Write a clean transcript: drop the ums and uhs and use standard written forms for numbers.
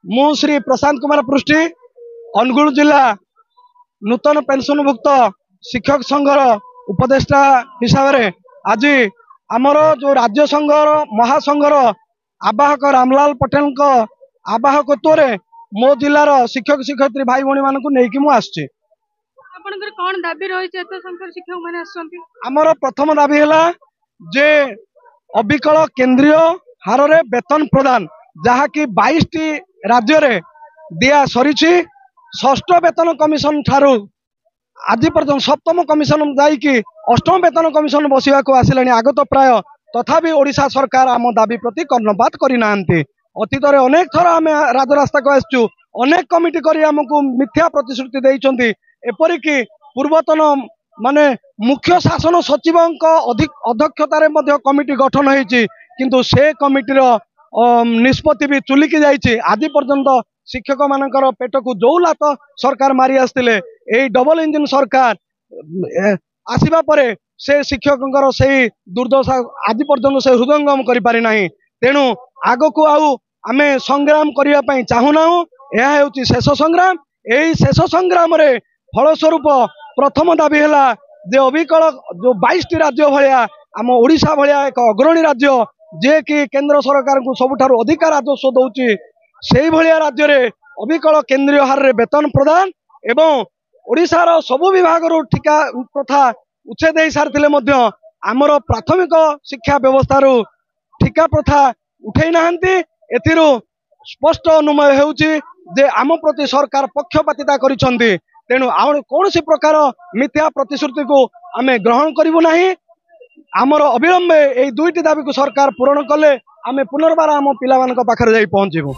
मु श्री प्रशांत कुमार पृष्टि अनुगुल जिला नूतन पेंशनभुक्त शिक्षक संघर उपदेष्टा हिसाब से आज आमर जो राज्य संघर महासंघर आवाहक रामलाल पटेल आवाहकत्व मो जिलार शिक्षक शिक्षयित्री भाई भाई मान नहीं आसची। कौन दाबी रही शिक्षक मैंने आमर प्रथम दाबी है जे अविकल केंद्रीय हार रे वेतन प्रदान जहाँकि 22 राज्य रे दिया सरी षष्ठ वेतन कमिशन ठारू आज पर्यटन सप्तम कमिशन जाइकी अष्टम वेतन कमिशन बसवा को आसिलानी आगत प्राय तथापि ओडिशा सरकार आम दाबी प्रति कर्णपात करना अतीत अनेक थर आम राजरास्ता को आसचु अनेक कमिटी करी आमको मिथ्या प्रतिश्रुति देइचंती एपरिकी पूर्वतन माने मुख्य शासन सचिव अध्यक्षतार कमिटी गठन होती किंतु से कमिटीर निष्पत्ति भी चुलिकी जाइए आज पर्यंत शिक्षक मानकर पेट को जो लात सरकार मारी आसते डबल इंजिन सरकार आसवा पर से शिक्षक से दुर्दशा आज पर्यंत से हृदयंगम कर पारि नाही। तेणु आग को आमे संग्राम करने चाहूना यह शेष संग्राम यही शेष संग्राम रे फलस्वरूप प्रथम दाबी है जे अविकल जो 22 राज्य भाया आम ओडिशा भाया एक अग्रणी राज्य जे कि केंद्र सरकार को सबुठारु अधिक राजस्व दौची से भाया राज्य रे अविकल केंद्रीय हार रे वेतन प्रदान एवं ओडिशार सबु विभाग ठिका प्रथा उच्छेद हो सारी आमर प्राथमिक शिक्षा व्यवस्था ठिका प्रथा उठे नाहंती एथिरु स्पष्ट अनुमय होउची जे आम प्रति सरकार पक्षपातिता करिसंती। तेणु कौन सी प्रकार मिथ्या प्रतिश्रुति को आमे ग्रहण करिवु नाही। आमर अविलंबे यही दुईटी दाबी को सरकार पूरण कले आमे पुनर्बार आम पिला पाखरे जाई पहुंचीबु।